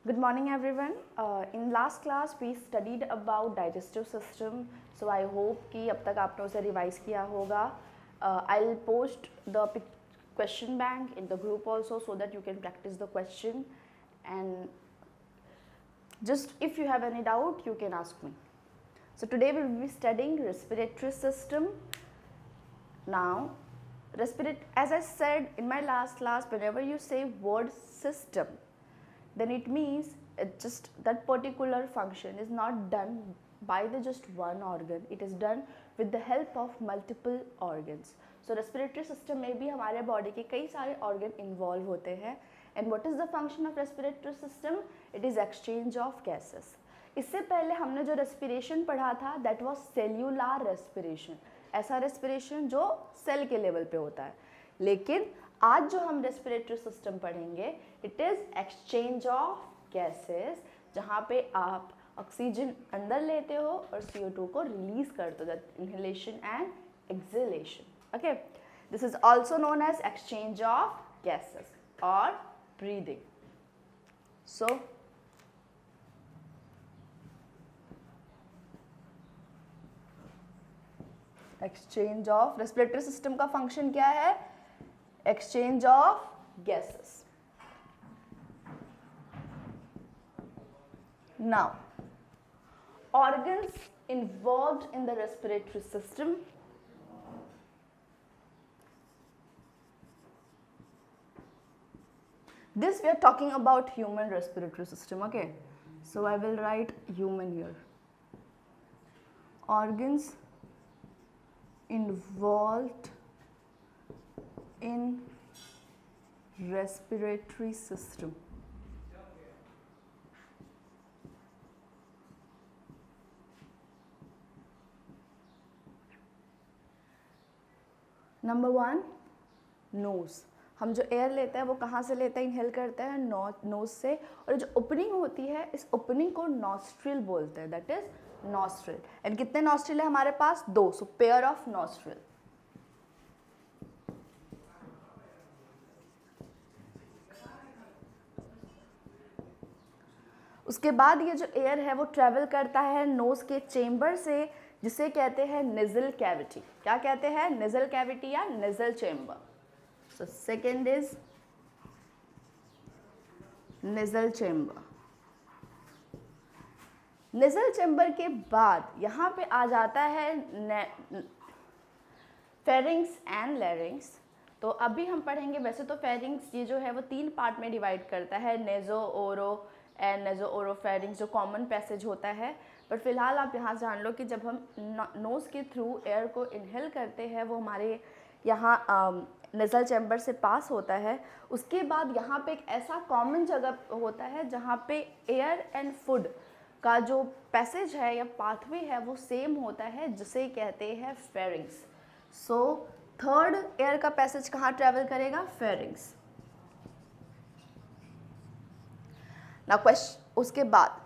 Good morning everyone. In last class we studied about digestive system. So I hope कि अब तक आपने उसे revise किया होगा. I'll post the question bank in the group also so that you can practice the question, and just if you have any doubt you can ask me. So today we will be studying respiratory system. Now as I said in my last class, whenever you say word system, then it means just that particular function is not done by the just one organ, it is done with the help of multiple organs. So respiratory system में भी हमारे body के कई सारे organ involve होते हैं. And what is the function of respiratory system? It is exchange of gases. इससे पहले हमने जो respiration पढ़ा था that was cellular respiration, ऐसा respiration जो सेल के लेवल पे होता है. लेकिन आज जो हम रेस्पिरेटरी सिस्टम पढ़ेंगे it is exchange of gases, जहाँ पे आप ऑक्सीजन अंदर लेते हो और CO2 को रिलीज करते हो, that inhalation and exhalation. Okay, this is also known as exchange of gases और breathing. So exchange of respiratory system का फंक्शन क्या है? Exchange of gases. Now, organs involved in the respiratory system. This we are talking about human respiratory system, okay? So I will write human here. Organs involved in respiratory system. Number 1, nose. हम जो air लेते हैं वो कहाँ से लेते हैं? Inhale करते हैं नोज से, और जो ओपनिंग होती है इस ओपनिंग को नॉस्ट्रिल बोलते हैं, दैट इज नॉस्ट्रिल. एंड कितने नॉस्ट्रिल है हमारे पास? 2. सो पेयर ऑफ नॉस्ट्रिल. उसके बाद ये जो एयर है वो ट्रेवल करता है नोज के चेम्बर से, जिसे कहते हैं नेजल कैविटी. क्या कहते हैं? नेजल कैविटी या nasal chamber. So second is nasal chamber. Nasal chamber के बाद यहाँ पे आ जाता है फेरिंग्स एंड लैरिंग्स. तो अभी हम पढ़ेंगे, वैसे तो फेरिंग्स ये जो है वो 3 पार्ट में डिवाइड करता है, नेजो ओरो एंड नेजो ओरोफेरिंग्स, जो कॉमन पैसेज होता है. बट फिलहाल आप यहाँ जान लो कि जब हम नोज़ के थ्रू एयर को इनहेल करते हैं वो हमारे यहाँ नेजल चैम्बर से पास होता है. उसके बाद यहाँ पे एक ऐसा कॉमन जगह होता है जहाँ पे एयर एंड फूड का जो पैसेज है या पाथवे है वो सेम होता है, जिसे कहते हैं फेरिंग्स. सो थर्ड एयर का पैसेज कहाँ ट्रैवल करेगा? फेरिंग्स. ना क्वेश्चन. उसके बाद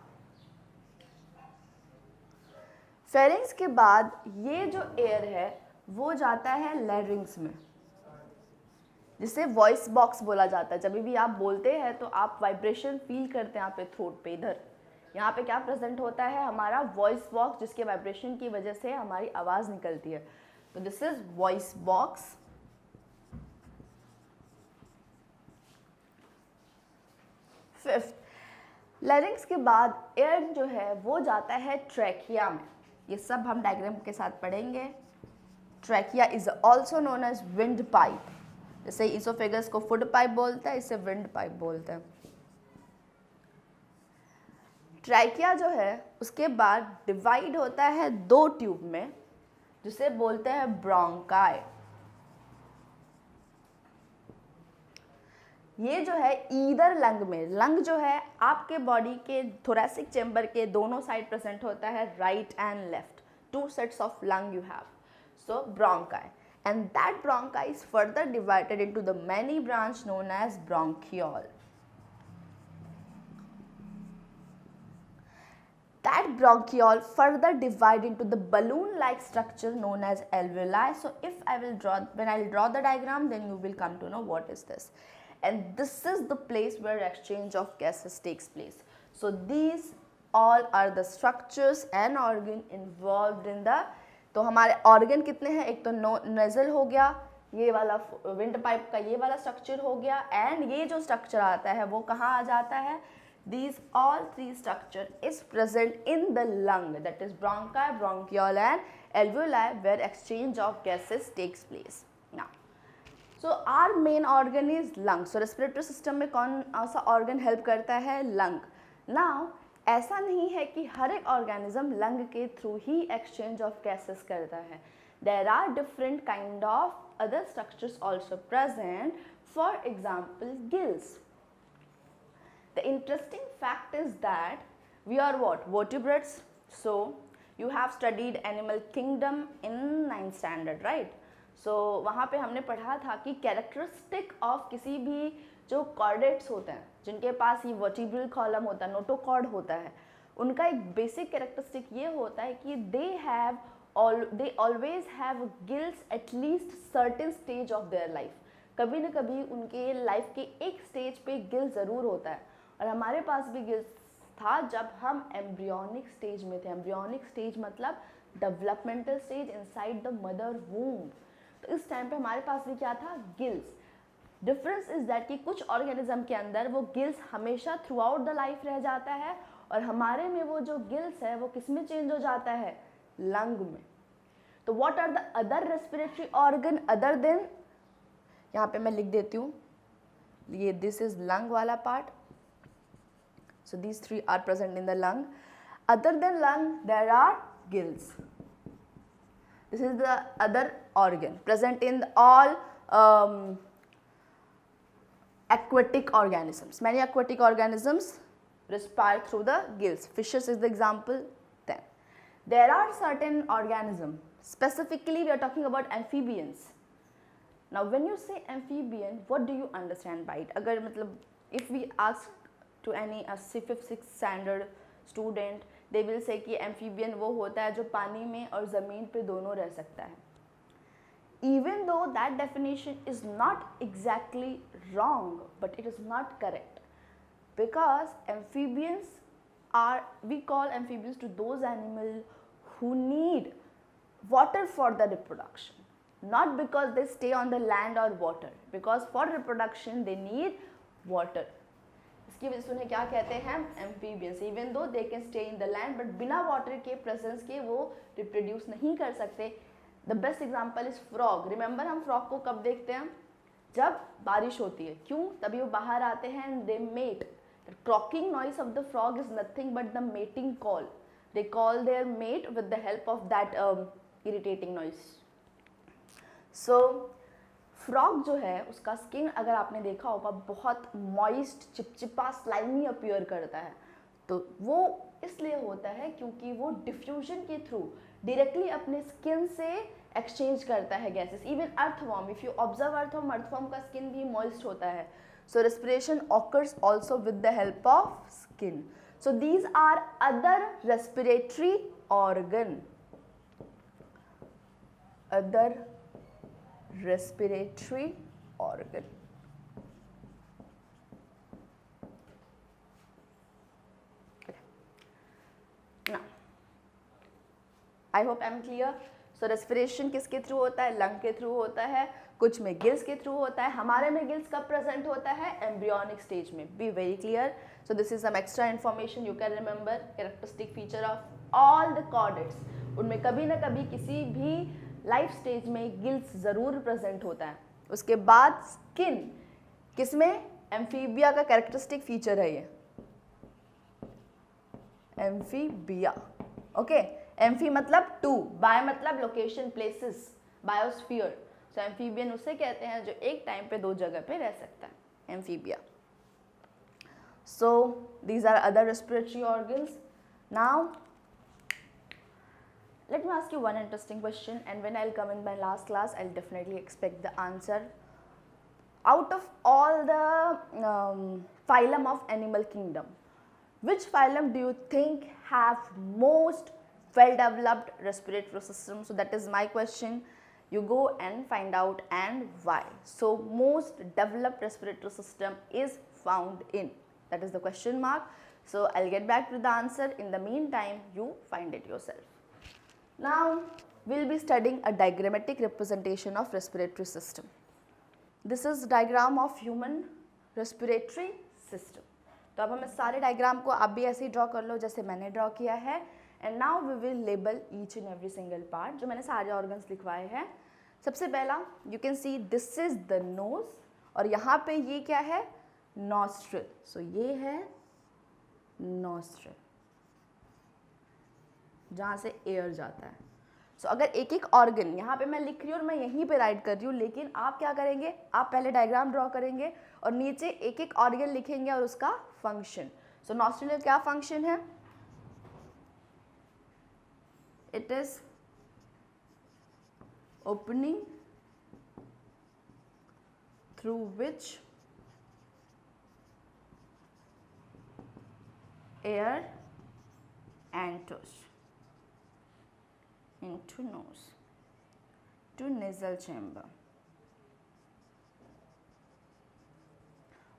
फेरिंग्स के बाद ये जो एयर है वो जाता है लैरिंग्स में, जिसे वॉइस बॉक्स बोला जाता है. जब भी आप बोलते हैं तो आप वाइब्रेशन फील करते हैं यहाँ पे थ्रोट पे. इधर यहाँ पे क्या प्रेजेंट होता है? हमारा वॉइस बॉक्स, जिसके वाइब्रेशन की वजह से हमारी आवाज़ निकलती है. तो this is voice box. Fifth, लैरिंग्स के बाद एयर जो है वो जाता है ट्रैकिया में. ये सब हम डायग्राम के साथ पढ़ेंगे. Trachea is also known as windpipe. जैसे इसोफेगस को फूड पाइप बोलते हैं, इसे विंड पाइप बोलते हैं. ट्रैकिया जो है उसके बाद डिवाइड होता है 2 ट्यूब में, जिसे बोलते हैं ब्रोंकाई. ये जो है ईदर लंग में, लंग जो है आपके बॉडी के थोरेसिक चैम्बर के दोनों साइड प्रेजेंट होता है, right and left. 2 sets of lung you have. So bronchi, and that bronchi is further divided into the many branch known as bronchiole. That bronchiole further divide into the balloon-like structure known as alveoli. So if I will draw, when I will draw the diagram, then you will come to know what is this. and this is the place where exchange of gases takes place. So these all are the structures and organ involved in the, तो हमारे organ कितने हैं, एक तो nozzle हो गया, ये वाला विंड पाइप का ये वाला स्ट्रक्चर हो गया, एंड ये जो स्ट्रक्चर आता है वो कहाँ आ जाता है, these all three structure is present in the lung, that is bronchi, bronchiole and alveoli, where exchange of gases takes place. Now so our main organ is lung. So respiratory system में कौन सा organ help करता है, lung. Now ऐसा नहीं है कि हर एक ऑर्गेनिज्म लंग के थ्रू ही एक्सचेंज ऑफ गैसेस करता है. There are different kind of other structures also present, for example gills. The interesting fact is that we are what, vertebrates. So you have studied animal kingdom in 9th standard, right. So वहाँ पे हमने पढ़ा था कि characteristic of किसी भी जो chordates होते हैं, जिनके पास ये वर्टिब्रल कॉलम होता है, नोटोकॉर्ड होता है, उनका एक बेसिक कैरेक्टरिस्टिक ये होता है कि they always have gills at least certain stage of their life. कभी न कभी उनके लाइफ के एक स्टेज पे गिल ज़रूर होता है, और हमारे पास भी गिल्स था जब हम एम्ब्रियोनिक स्टेज में थे. एम्ब्रियोनिक स्टेज मतलब developmental stage inside the mother womb. तो इस टाइम पे हमारे पास भी क्या था, गिल्स. डिफरेंस इज दैट कि कुछ ऑर्गेनिज्म के अंदर वो गिल्स हमेशा थ्रू आउट द लाइफ रह जाता है, और हमारे में वो जो गिल्स है वो किस में चेंज हो जाता है, लंग में. तो what are the other respiratory organ other than, यहाँ पे मैं लिख देती हूँ, ये दिस इज लंग वाला part. So these three are present in the lung. Other than lung there are gills. This is the other organ present in all aquatic organisms. Many aquatic organisms respire through the gills. Fishes is the example. Then there are certain organisms, specifically we are talking about amphibians. Now when you say amphibian, what do you understand by it? अगर मतलब if we ask to any 5th 6th standard student, they will say कि amphibian वो होता है जो पानी में और ज़मीन पे दोनों रह सकता है. Even though that definition is not exactly wrong, but it is not correct, because amphibians are, we call amphibians to those animals who need water for the reproduction, not because they stay on the land or water, because for reproduction they need water. इसकी वजह से उन्हें क्या कहते हैं, amphibians. Even though they can stay in the land, but बिना water के presence के वो reproduce नहीं कर सकते. The best example is frog. Remember हम frog को कब देखते हैं, जब बारिश होती है. क्यों, तभी वो बाहर आते हैं and they mate. The croaking noise of the frog is nothing but the mating call. They call their mate with the help of that irritating noise. So frog जो है उसका स्किन अगर आपने देखा होगा बहुत moist, चिपचिपा, slimy अपीयर करता है. तो वो इसलिए होता है क्योंकि वो डिफ्यूजन के थ्रू डायरेक्टली अपने स्किन से एक्सचेंज करता है gases. Even earthworm, if you observe earthworm का स्किन भी मॉइस्ट होता है. So respiration occurs also with the help of skin. So these are other respiratory organ. Other respiratory organ. I hope I am clear. So respiration किसके through होता है, lung के through होता है, कुछ में गिल्स के थ्रू होता है. हमारे में गिल्स कब प्रेजेंट होता है, एम्ब्रियोनिक स्टेज में. Be very clear. So this is some extra information you can remember. Characteristic feature of all the chordates, उनमें कभी ना कभी किसी भी लाइफ स्टेज में गिल्स ज़रूर प्रेजेंट होता है. उसके बाद स्किन, किसमें, एम्फीबिया का कैरेक्टरिस्टिक फीचर है ये, एम्फीबिया. ओके, एम्फी मतलब टू, बाय मतलब लोकेशन, प्लेसेस, बायोस्फीयर. सो एम्फीबियन उसे कहते हैं जो एक टाइम पे दो जगह पे रह सकता है, amphibia. So these are other respiratory organs. Now let me ask you one interesting question, and when I'll come in my last class I'll definitely expect the answer. Out of all the phylum of animal kingdom, which phylum do you think have most well developed respiratory system? So that is my question. you go and find out and why. So most developed respiratory system is found in, that is the question mark. So I'll get back to the answer. In the meantime, you find it yourself. Now we'll be studying a diagrammatic representation of respiratory system. This is diagram of human respiratory system. तो अब हम इस सारे diagram को आप भी ऐसे ही draw कर लो जैसे मैंने ड्रॉ किया है. And now we will label each and every single part. जो मैंने सारे ऑर्गन्स लिखवाए हैं. सबसे पहला you can see this is the nose, और यहाँ पे ये क्या है, नॉस्ट्रिल. सो ये है नॉस्ट्रिल, जहाँ से एयर जाता है. सो अगर एक एक ऑर्गन यहाँ पे मैं लिख रही हूँ और मैं यहीं पे राइट कर रही हूँ, लेकिन आप क्या करेंगे, आप पहले डायग्राम ड्रॉ करेंगे और नीचे एक एक ऑर्गन लिखेंगे और उसका फंक्शन. सो नॉस्ट्रिल का क्या फंक्शन है, it is opening through which air enters into nose to nasal chamber.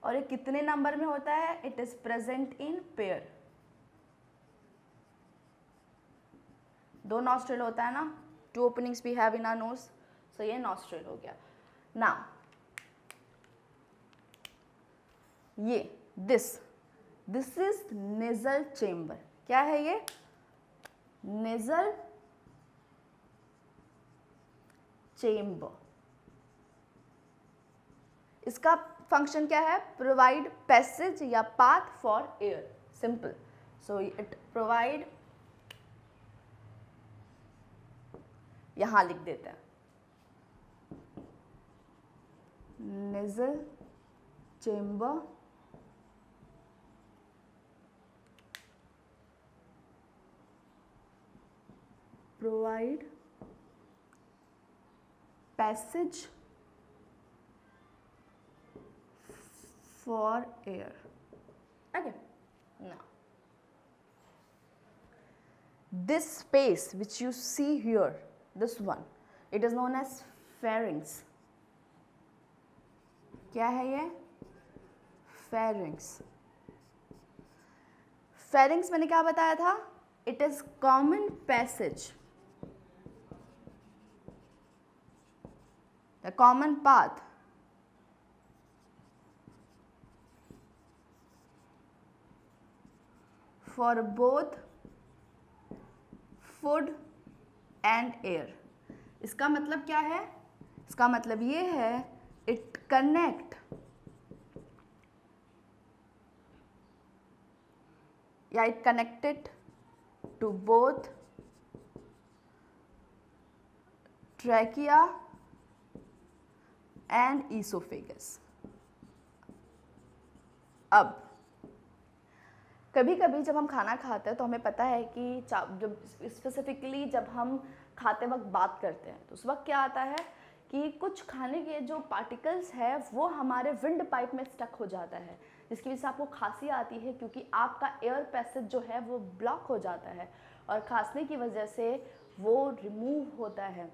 और ये कितने नंबर में होता है, it is present in pair. दो नॉस्ट्रिल होता है ना, two openings we have in our nose. सो ये नॉस्ट्रिल हो गया. नाउ ये दिस इज नेजल चेम्बर. क्या है ये, नेजल चेम्बर. इसका फंक्शन क्या है, प्रोवाइड पैसेज या path for air. Simple. So it provide, यहां लिख देते हैं nasal chamber provide passage for air. Okay. Now this space which you see here, this one, it is known as pharynx. क्या है ये, pharynx. pharynx मैंने क्या बताया था, it is common passage, the common path for both food and air. इसका मतलब क्या है, इसका मतलब ये है, it connect या it connected to both trachea and esophagus. अब कभी कभी जब हम खाना खाते हैं तो हमें पता है कि जब स्पेसिफिकली जब हम खाते वक्त बात करते हैं तो उस वक्त क्या आता है कि कुछ खाने के जो पार्टिकल्स है वो हमारे विंड पाइप में स्टक हो जाता है, जिसकी वजह से आपको खांसी आती है क्योंकि आपका एयर पैसेज जो है वो ब्लॉक हो जाता है और खांसने की वजह से वो रिमूव होता है.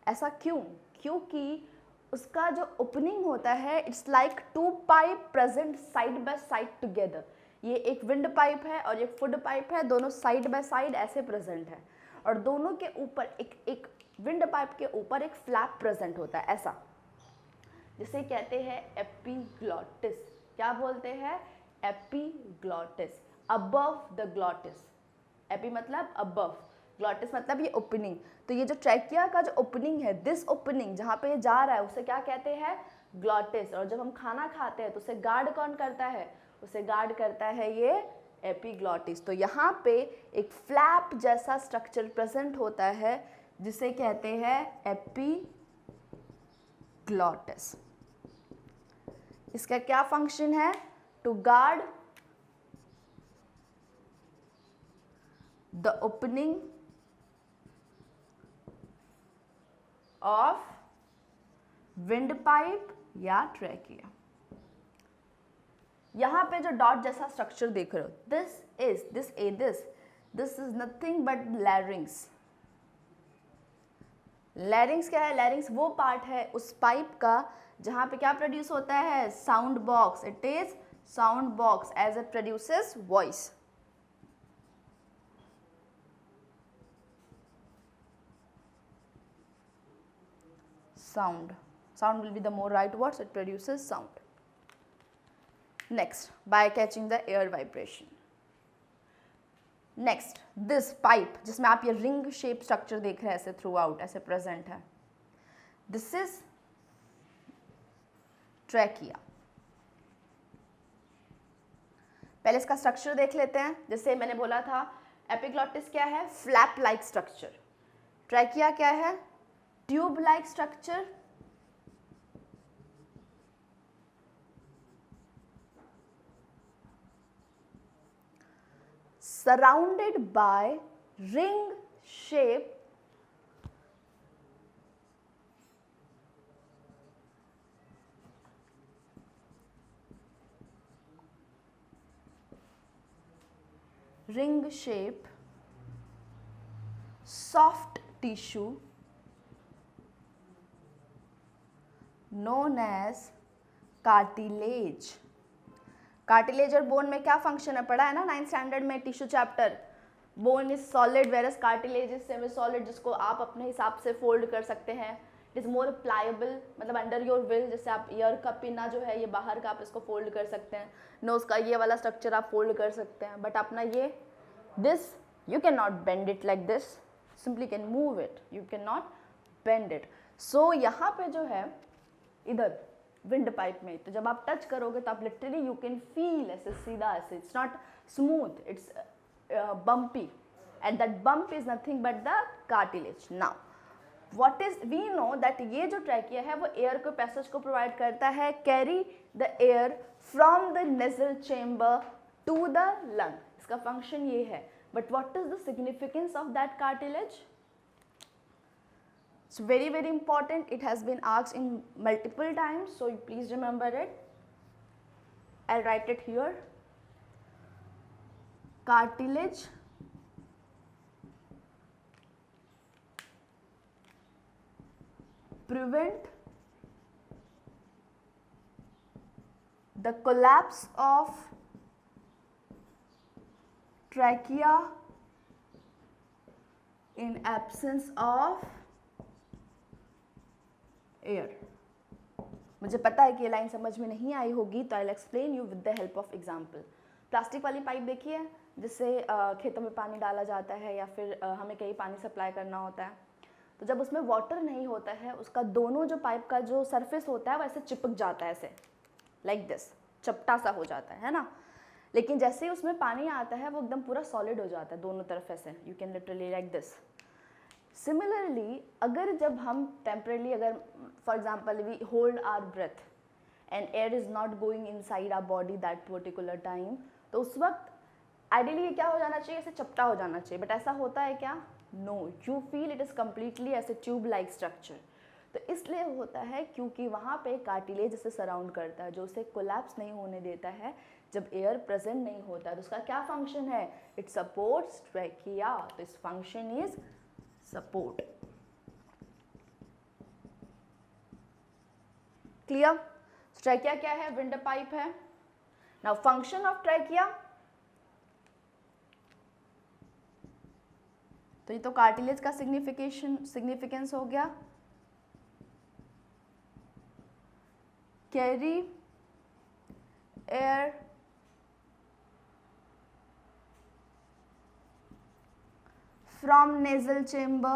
ऐसा क्यों, क्योंकि उसका जो ओपनिंग होता है it's like two pipe present side by side together. ये एक विंड पाइप है और एक फूड पाइप है, दोनों साइड बाय साइड ऐसे प्रेजेंट है और दोनों के ऊपर एक विंड पाइप के ऊपर एक फ्लैप प्रेजेंट होता है ऐसा, जिसे कहते हैं एपीग्लॉटिस. क्या बोलते हैं, epiglottis, above the glottis. AP मतलब अबव, ग्लॉटिस मतलब ये ओपनिंग. तो ये जो ट्रैकिया का जो ओपनिंग है, दिस ओपनिंग जहाँ पे ये जा रहा है उसे क्या कहते हैं, ग्लॉटिस. और जब हम खाना खाते हैं तो उसे गार्ड कौन करता है, उसे गार्ड करता है ये एपीग्लॉटिस. तो यहाँ पे एक फ्लैप जैसा स्ट्रक्चर प्रेजेंट होता है जिसे कहते हैं एपीग्लॉटिस. इसका क्या फंक्शन है, to guard the opening of windpipe या ट्रैकिया. यहाँ पे जो डॉट जैसा स्ट्रक्चर देख रहे हो, this is nothing but larynx. Larynx क्या है? लैरिंग्स वो पार्ट है उस पाइप का जहाँ पे क्या प्रोड्यूस होता है? Sound box. It is sound box as it produces voice. Sound will be the more right words. It produces sound. Next, by catching the air vibration. Next, this pipe जिसमें आप ये ring shape structure देख रहे हैं ऐसे through out ऐसे present है. This is trachea. पहले इसका स्ट्रक्चर देख लेते हैं. जैसे मैंने बोला था एपिग्लॉटिस क्या है? Flap like structure. ट्रैकिया क्या है? Tube like structure. surrounded by ring shape soft tissue known as cartilage. Cartilage और बोन में क्या फंक्शन है? पढ़ा है ना 9th स्टैंडर्ड में tissue chapter. Bone is solid whereas cartilage is semi solid, जिसको आप अपने हिसाब से फोल्ड कर सकते हैं. इट इज मोर प्लायबल, मतलब अंडर योर विल. जैसे आप ईयर का पिना जो है ये बाहर का, आप इसको फोल्ड कर सकते हैं. नोज का ये वाला स्ट्रक्चर आप फोल्ड कर सकते हैं. बट अपना ये this you can not bend it like this, simply can move it, you can not bend it. So यहाँ पे जो है इधर विंड पाइप में, तो जब आप टच करोगे तो आप लिटरली यू कैन फील ऐसे सीधा ऐसे. It's not smooth, it's bumpy, and that bump is nothing but the cartilage. Now what is, we know that ये जो ट्रैकिया है वो एयर को पैसेज को प्रोवाइड करता है, carry the air from the nasal chamber to the lung. इसका function ये है. But what is the significance of that cartilage? It's very very important. It has been asked in multiple times, so you please remember it. I'll write it here. Cartilage prevent the collapse of trachea in absence of air. मुझे पता है कि ये line समझ में नहीं आई होगी, तो I will explain you with the help of example. Plastic वाली पाइप देखिए, जिससे खेतों में पानी डाला जाता है या फिर हमें कहीं पानी सप्लाई करना होता है. तो जब उसमें वाटर नहीं होता है, उसका दोनों जो पाइप का जो सरफेस होता है वो ऐसे चिपक जाता है ऐसे लाइक दिस, चपटा सा हो जाता है ना. लेकिन जैसे ही उसमें पानी आता है वो एकदम पूरा सॉलिड हो जाता है दोनों तरफ ऐसे. You can literally like this. Similarly अगर जब हम टेम्परेली, अगर for example we hold our breath and air is not going inside our body that particular time, तो उस वक्त आइडियली ये क्या हो जाना चाहिए? ऐसे चपटा हो जाना चाहिए. बट ऐसा होता है क्या? No, you feel it is completely ऐसे ट्यूब लाइक स्ट्रक्चर. तो इसलिए होता है क्योंकि वहाँ पे कार्टिलेज इसे सराउंड करता है, जो उसे कोलैप्स नहीं होने देता है जब एयर प्रेजेंट नहीं होता है. तो उसका क्या फंक्शन है? It supports trachea. तो इस function is support. Clear? Trachea क्या है? विंड पाइप है. Now function of trachea, तो ये तो कार्टिलेज का सिग्निफिकेंस हो गया. Carry air from nasal chamber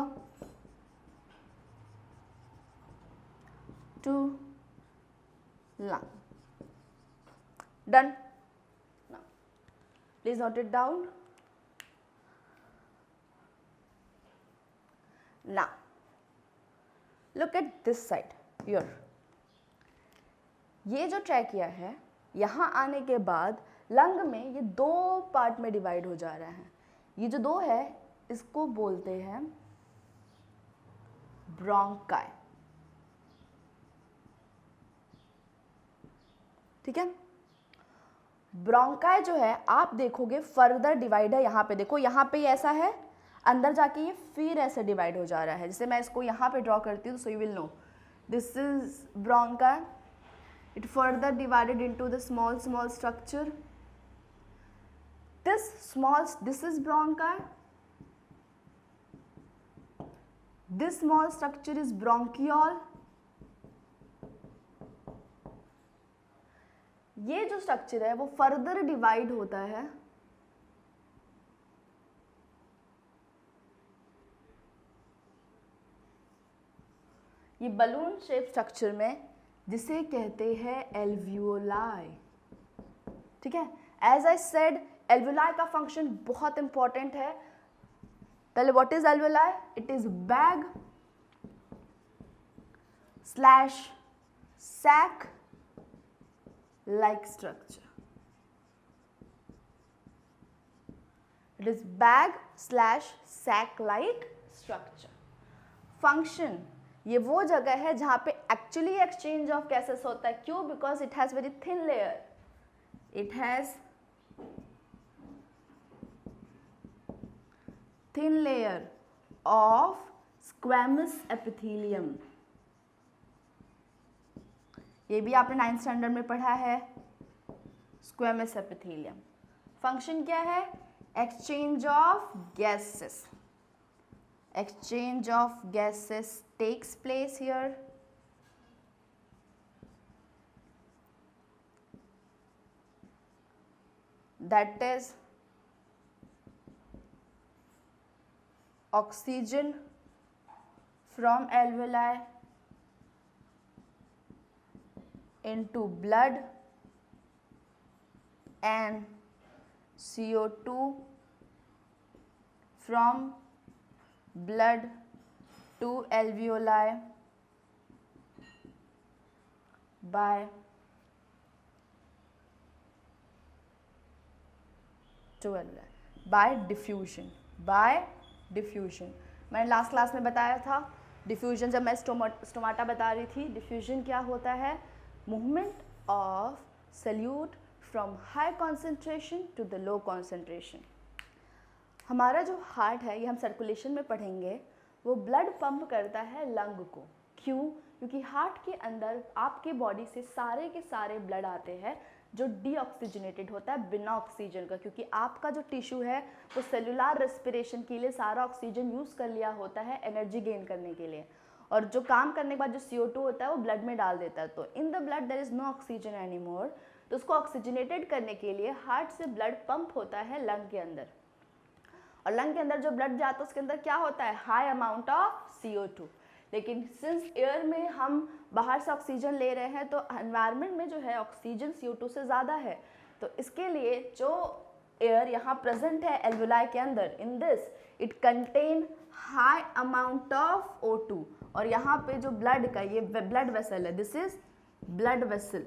to lung. Done. Now, please note it down. Now, look at this side here. ये जो ट्रैकिया है, यहाँ आने के बाद लंग में ये दो पार्ट में डिवाइड हो जा रहा है. ये जो दो है इसको बोलते हैं ब्रोंकाई. ठीक है. ब्रोंकाई जो है आप देखोगे फर्दर डिवाइड है. यहाँ पे देखो, यहाँ पे ऐसा है, अंदर जाके ये फिर ऐसे डिवाइड हो जा रहा है। जैसे मैं इसको यहाँ पे ड्रॉ करती हूँ, so you will know this is bronchi, it further divided into the small small structure, this is bronchi, this small structure is bronchiole, ये जो स्ट्रक्चर है वो फर्दर डिवाइड होता है ये बलून शेप स्ट्रक्चर में, जिसे कहते हैं एल्वियोलाई। ठीक है, एज आई सेड एल्वियोलाई का फंक्शन बहुत इंपॉर्टेंट है। पहले what is alveoli? It is bag slash sac like structure. It is bag slash sac like structure. Function, ये वो जगह है जहां पे एक्चुअली एक्सचेंज ऑफ गैसेस होता है। क्यों? Because it has very thin layer, it has thin layer of squamous epithelium। ये भी आपने 9th स्टैंडर्ड में पढ़ा है, squamous epithelium। फंक्शन क्या है? Exchange of gases. Exchange of gases takes place here. That is oxygen from alveoli into blood and CO2 from blood to alveoli by diffusion। मैंने last class में बताया था diffusion, जब मैं स्टोमाटा बता रही थी। डिफ्यूजन क्या होता है? Movement of solute from high concentration to the low concentration. हमारा जो हार्ट है, ये हम सर्कुलेशन में पढ़ेंगे, वो ब्लड पंप करता है लंग को। क्यों? क्योंकि हार्ट के अंदर आपके बॉडी से सारे के सारे ब्लड आते हैं जो डीऑक्सीजनेटेड होता है, बिना ऑक्सीजन का, क्योंकि आपका जो टिश्यू है वो सेलुलर रेस्पिरेशन के लिए सारा ऑक्सीजन यूज़ कर लिया होता है एनर्जी गेन करने के लिए, और जो काम करने के बाद जो CO2 होता है वो ब्लड में डाल देता है। तो in the blood there is no oxygen any more, तो उसको ऑक्सीजनेटेड करने के लिए हार्ट से ब्लड पंप होता है लंग के अंदर, और लंग के अंदर जो ब्लड जाता है उसके अंदर क्या होता है? High amount of CO2। लेकिन सिंस एयर में हम बाहर से ऑक्सीजन ले रहे हैं, तो एनवायरनमेंट में जो है ऑक्सीजन CO2 से ज़्यादा है, तो इसके लिए जो एयर यहाँ प्रेजेंट है एल्वुलाई के अंदर, in this it contain high amount of O2, और यहाँ पे जो ब्लड का ये ब्लड वेसल है, दिस इज ब्लड वेसल,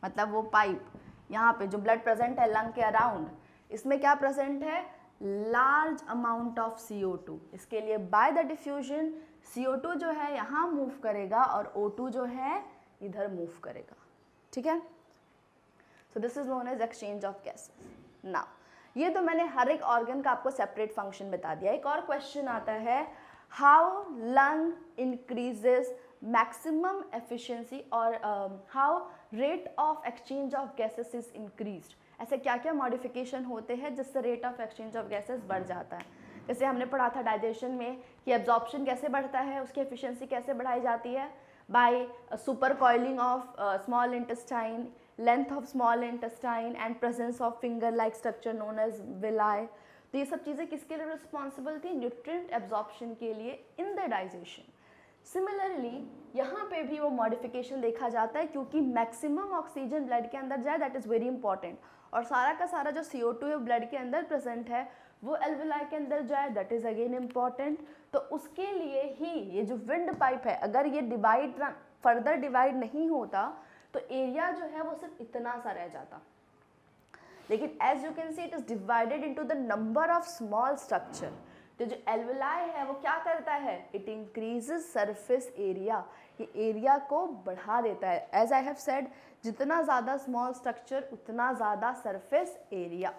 मतलब वो पाइप, यहाँ पे जो ब्लड प्रेजेंट है लंग के अराउंड, इसमें क्या प्रेजेंट है? Large amount of CO2। इसके लिए बाय द डिफ्यूजन CO2 जो है यहाँ मूव करेगा और O2 जो है इधर मूव करेगा। ठीक है, so this is known as exchange of gases. Now ये तो मैंने हर एक ऑर्गन का आपको सेपरेट फंक्शन बता दिया। एक और क्वेश्चन आता है, how lung increases maximum efficiency और how rate of exchange of gases is increased. ऐसे क्या क्या मॉडिफिकेशन होते हैं जिससे rate of exchange of gases बढ़ जाता है। जैसे हमने पढ़ा था डाइजेशन में कि एब्जॉर्प्शन कैसे बढ़ता है, उसकी एफिशिएंसी कैसे बढ़ाई जाती है, by super coiling of small intestine, length of small intestine and presence of finger like structure known as villi. तो ये सब चीज़ें किसके लिए रिस्पॉन्सिबल थी? न्यूट्रिएंट एब्जॉर्प्शन के लिए इन द डाइजेशन। सिमिलरली यहाँ पे भी वो मॉडिफिकेशन देखा जाता है, क्योंकि मैक्सिमम ऑक्सीजन ब्लड के अंदर जाए, दैट इज़ वेरी इंपॉर्टेंट, और सारा का सारा जो CO2 है ब्लड के अंदर प्रेजेंट है वो एल्वुलाई के अंदर जाए, दैट इज़ अगेन इम्पॉर्टेंट। तो उसके लिए ही ये जो विंड पाइप है, अगर ये डिवाइड फर्दर डिवाइड नहीं होता तो एरिया जो है वो सिर्फ इतना सा रह जाता। लेकिन as you can see it is divided into the number of small structure. तो जो एल्वुलाई है वो क्या करता है? इट इंक्रीजेस सरफेस एरिया, ये एरिया को बढ़ा देता है। एज आई हैव सेड, जितना ज़्यादा स्मॉल स्ट्रक्चर उतना ज़्यादा surface area.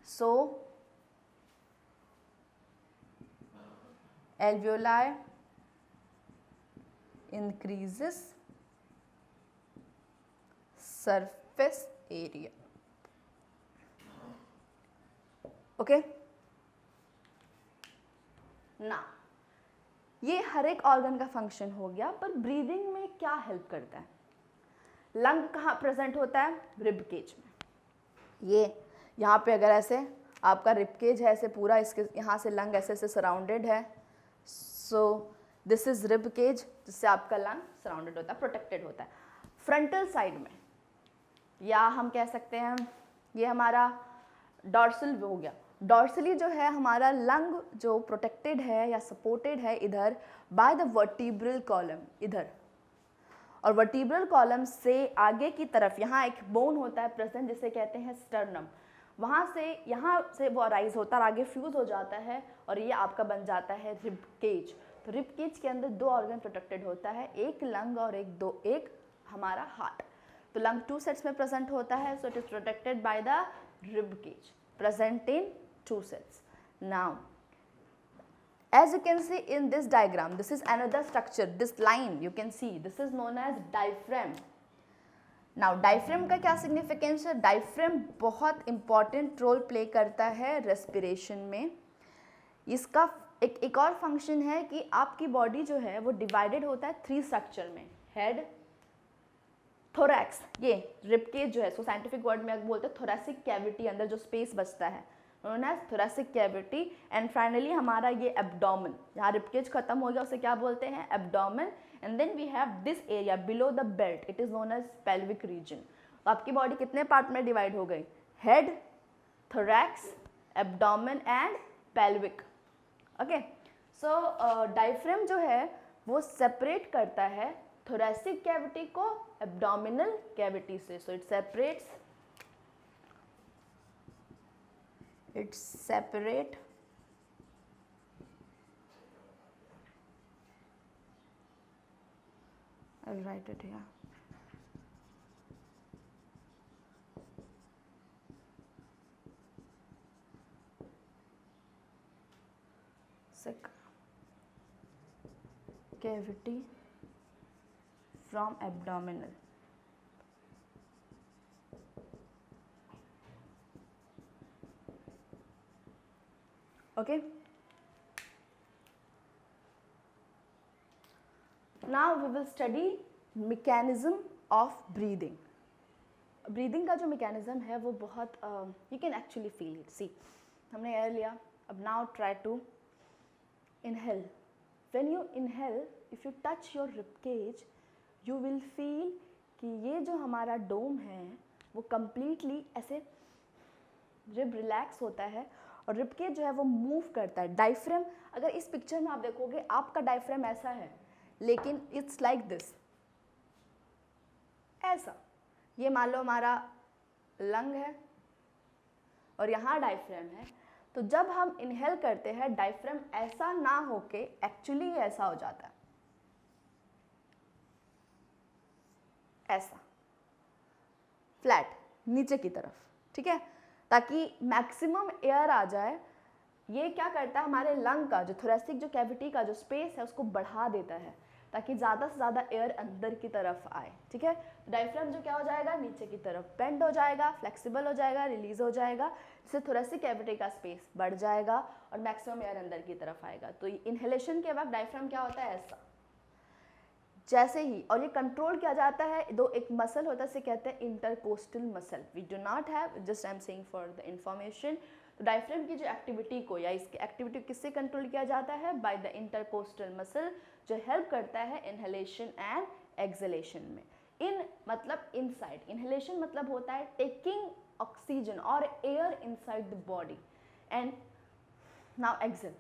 So alveoli increases surface area. Okay ना, ये हर एक ऑर्गन का फंक्शन हो गया, पर ब्रीदिंग में क्या हेल्प करता है? लंग कहाँ प्रेजेंट होता है? रिब केज में। ये यहाँ पे अगर ऐसे आपका रिब केज है, ऐसे पूरा इसके यहाँ से लंग ऐसे ऐसे सराउंडेड है, so this is rib cage, जिससे आपका लंग सराउंडेड होता है, प्रोटेक्टेड होता है। फ्रंटल साइड में, या हम कह सकते हैं ये हमारा डॉर्सल हो गया। डॉर्सली जो है हमारा लंग जो प्रोटेक्टेड है या सपोर्टेड है इधर बाय द वर्टिब्रल कॉलम, इधर, और वर्टिब्रल कॉलम से आगे की तरफ यहाँ एक बोन होता है प्रेजेंट जिसे कहते हैं स्टर्नम, वहाँ से यहाँ से वो अराइज होता है, आगे फ्यूज हो जाता है और ये आपका बन जाता है रिब केज। तो रिब केज के अंदर दो ऑर्गन प्रोटेक्टेड होता है, एक लंग और एक हमारा हार्ट। तो लंग टू सेट्स में प्रेजेंट होता है, so it is protected by the rib cage, present in two sets. Now as you can see in this diagram, this is another structure, this line you can see, this is known as diaphragm. Now diaphragm का क्या significance है? diaphragm बहुत important role play करता है respiration में। इसका एक और फंक्शन है कि आपकी बॉडी जो है वो डिवाइडेड होता है थ्री स्ट्रक्चर में, हेड, थोरैक्स, ये रिब केज जो है, सो साइंटिफिक वर्ड में बोलते हैं थोरैसिक कैविटी, अंदर जो स्पेस बचता है known as thoracic cavity, and finally हमारा ये एब्डोमेन, जहाँ रिब केज खत्म हो गया उसे क्या बोलते हैं? Abdomen, and then we have this area below the belt, it is known as pelvic region. तो आपकी बॉडी कितने पार्ट में डिवाइड हो गई? Head, thorax, abdomen and pelvic. Okay, so diaphragm जो है वो सेपरेट करता है thoracic कैविटी को abdominal कैविटी से, so it separates I'll write it here. Cavity from abdominal. Okay. Now we will study mechanism of breathing. Breathing का जो mechanism है वो बहुत you can actually feel it. See, हमने air लिया, अब now try to inhale. When you inhale, if you touch your rib cage, you will feel कि ये जो हमारा डोम है वो completely ऐसे रिब रिलैक्स होता है और रिब केज जो है वो मूव करता है। डायफ्राम, अगर इस पिक्चर में आप देखोगे आपका डायफ्राम ऐसा है, लेकिन इट्स लाइक दिस, ऐसा। ये मान लो हमारा लंग है और यहाँ डायफ्राम है, तो जब हम इनहेल करते हैं डायफ्राम ऐसा ना होके एक्चुअली ऐसा हो जाता है, ऐसा फ्लैट नीचे की तरफ, ठीक है, ताकि मैक्सिमम एयर आ जाए। ये क्या करता है, हमारे लंग का जो थोरैसिक जो कैविटी का जो स्पेस है उसको बढ़ा देता है ताकि ज़्यादा से ज़्यादा एयर अंदर की तरफ आए, ठीक है। डायफ्राम जो क्या हो जाएगा, नीचे की तरफ बेंड हो जाएगा, फ्लेक्सिबल हो जाएगा, रिलीज हो जाएगा, जिससे थोरैसिक कैविटी का स्पेस बढ़ जाएगा और मैक्सिमम एयर अंदर की तरफ आएगा। तो इनहेलेशन के वक्त डायफ्राम क्या होता है, ऐसा जैसे ही, और ये कंट्रोल किया जाता है, दो एक मसल होता है, इसे कहते हैं intercostal muscle. We do not have, just I am saying for the information. तो डायफ्राम की जो एक्टिविटी को या इसकी एक्टिविटी किससे कंट्रोल किया जाता है, बाय द इंटरकोस्टल मसल, जो हेल्प करता है इनहेलेशन एंड एक्सहेलेशन में। इन मतलब इनसाइड, इनहेलेशन मतलब होता है टेकिंग ऑक्सीजन और air inside the body, and now exhale,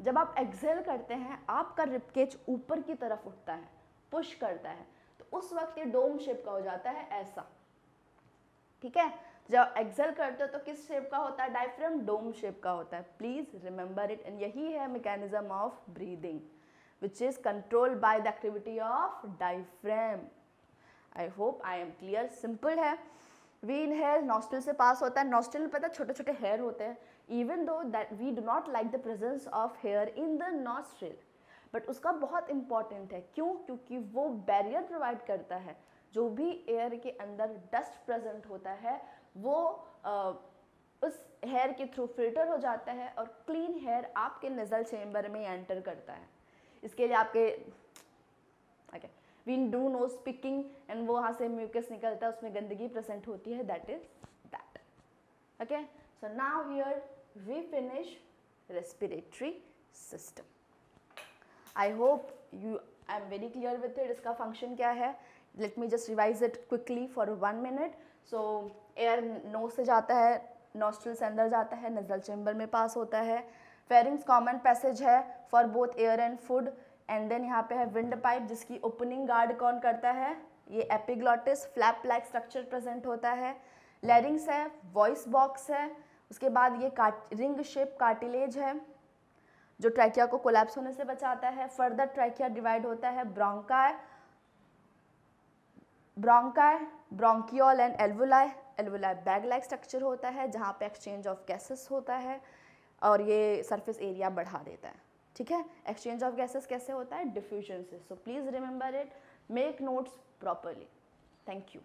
जब आप एक्सहेल करते हैं आपका रिबकेज ऊपर की तरफ उठता है, पुश करता है, तो उस वक्त ये डोम शेप का हो जाता है, ऐसा, ठीक है। जब एक्सहेल करते हो तो किस शेप का होता है, डायफ्राम डोम शेप का होता है, प्लीज रिमेंबर इट। एंड यही है mechanism of breathing which is controlled by the activity of diaphragm. I hope I am clear, simple है। वी इनहेल, नॉस्ट्रल से पास होता है, नॉस्ट्रल में पता है छोटे छोटे हेयर होते हैं, even though that we do not like the presence of hair in the nostril, but उसका बहुत इंपॉर्टेंट है। क्यों? क्योंकि वो बैरियर प्रोवाइड करता है, जो भी एयर के अंदर डस्ट प्रेजेंट होता है वो उस हेयर के थ्रू फिल्टर हो जाता है और क्लीन हेयर आपके नज़ल चेम्बर में एंटर करता है। इसके लिए आपके okay we do know speaking and वो वहाँ से म्यूकस निकलता है, उसमें गंदगी प्रेजेंट होती है, that is that. Okay, so now here we finish respiratory system. I hope you I am very clear with it. इसका फंक्शन क्या है, let me just revise it quickly for 1 minute. So air nose से जाता है, nostril से अंदर जाता है, नज़ल चैम्बर में पास होता है। फेरिंग्स कॉमन पैसेज है for both air and food. And then यहाँ पे है विंड पाइप, जिसकी ओपनिंग गार्ड कौन करता है, ये epiglottis flap like structure present होता है। लैरिंग्स है, वॉइस बॉक्स है, उसके बाद ये रिंग शेप कार्टिलेज है जो ट्रैकिया को कोलैप्स होने से बचाता है। फर्दर ट्रैकिया डिवाइड होता है bronchi, bronchiole and alveoli. Alveoli bag like structure होता है जहाँ पे एक्सचेंज ऑफ गैसेस होता है और ये सरफेस एरिया बढ़ा देता है। ठीक है, एक्सचेंज ऑफ गैसेस कैसे होता है, डिफ्यूजन से। So please remember it, make notes properly. Thank you.